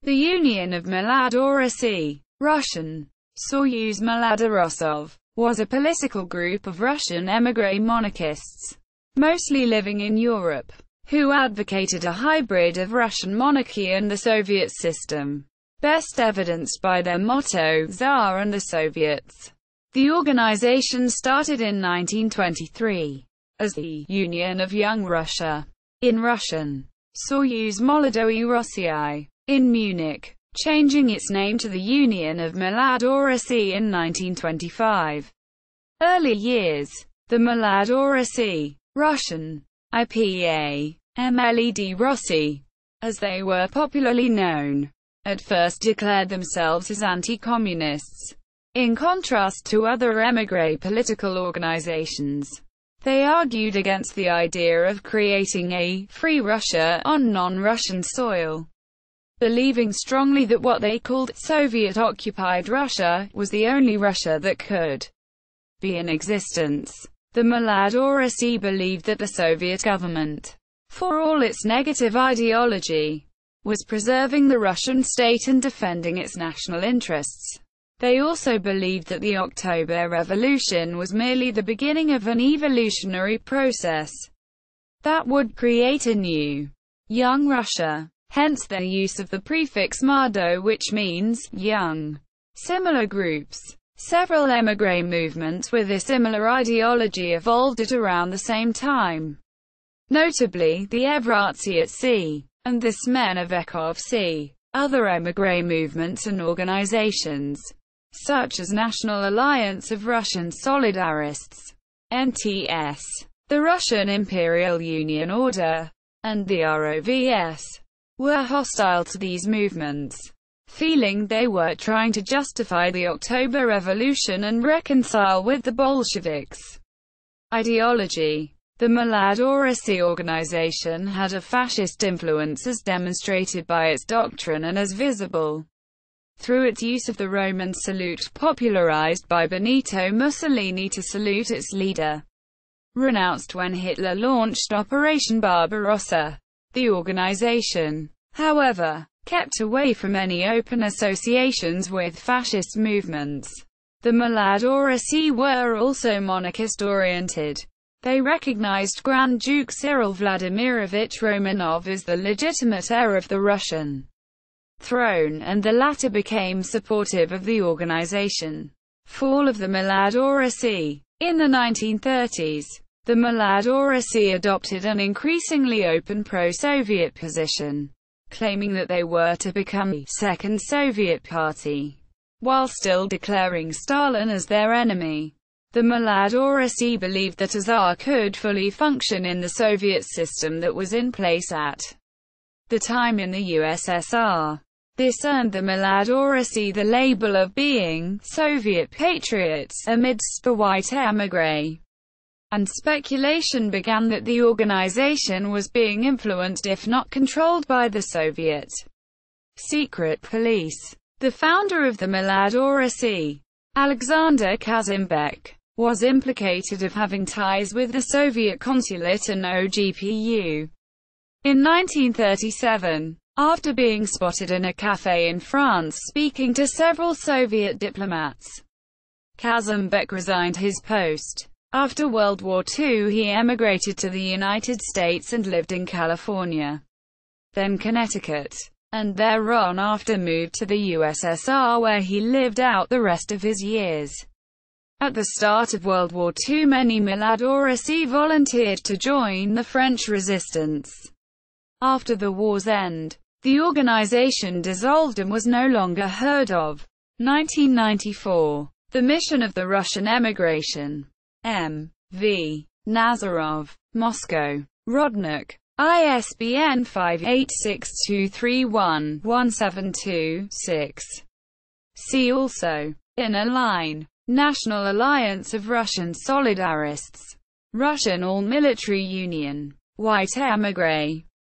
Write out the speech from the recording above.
The Union of Mladorossi, Russian, Soyuz Mladorossov, was a political group of Russian émigré monarchists, mostly living in Europe, who advocated a hybrid of Russian monarchy and the Soviet system, best evidenced by their motto, Tsar and the Soviets. The organization started in 1923 as the Union of Young Russia, in Russian, Soyuz Molodoi Rossii, in Munich, changing its name to the Union of Mladorossi in 1925. Early years. The Mladorossi, Russian, IPA, Mladorossi, as they were popularly known, at first declared themselves as anti-communists. In contrast to other émigré political organizations, they argued against the idea of creating a «free Russia» on non-Russian soil, believing strongly that what they called Soviet-occupied Russia was the only Russia that could be in existence. The Mladorossi believed that the Soviet government, for all its negative ideology, was preserving the Russian state and defending its national interests. They also believed that the October Revolution was merely the beginning of an evolutionary process that would create a new, young Russia. Hence their use of the prefix Mlado, which means young. Similar groups. Several émigré movements with a similar ideology evolved at around the same time. Notably, the Evratsi and the Smenovechovsi. Other émigré movements and organizations, such as National Alliance of Russian Solidarists, NTS, the Russian Imperial Union Order, and the ROVS, were hostile to these movements, feeling they were trying to justify the October Revolution and reconcile with the Bolsheviks' ideology. The Mladorossi organization had a fascist influence as demonstrated by its doctrine and as visible through its use of the Roman salute popularized by Benito Mussolini to salute its leader, renounced when Hitler launched Operation Barbarossa. The organization, however, kept away from any open associations with fascist movements. The Mladorossi were also monarchist-oriented. They recognized Grand Duke Cyril Vladimirovich Romanov as the legitimate heir of the Russian throne, and the latter became supportive of the organization. Fall of the Mladorossi. In the 1930s, the Mladorossi adopted an increasingly open pro-Soviet position, claiming that they were to become the second Soviet party, while still declaring Stalin as their enemy. The Mladorossi believed that a Tsar could fully function in the Soviet system that was in place at the time in the USSR. This earned the Mladorossi the label of being Soviet patriots amidst the white émigré. And speculation began that the organization was being influenced if not controlled by the Soviet secret police. The founder of the Mladorossi, Alexander Kazembek, was implicated of having ties with the Soviet consulate and OGPU. In 1937, after being spotted in a café in France speaking to several Soviet diplomats, Kazembek resigned his post. After World War II he emigrated to the United States and lived in California, then Connecticut, and thereon after moved to the USSR where he lived out the rest of his years. At the start of World War II many Mladorossi volunteered to join the French resistance. After the war's end, the organization dissolved and was no longer heard of. 1994. The mission of the Russian emigration. M.V. Nazarov, Moscow, Rodnik, ISBN 5-86231-172-6. See also, Inner Line, National Alliance of Russian Solidarists, Russian All-Military Union, White Émigré.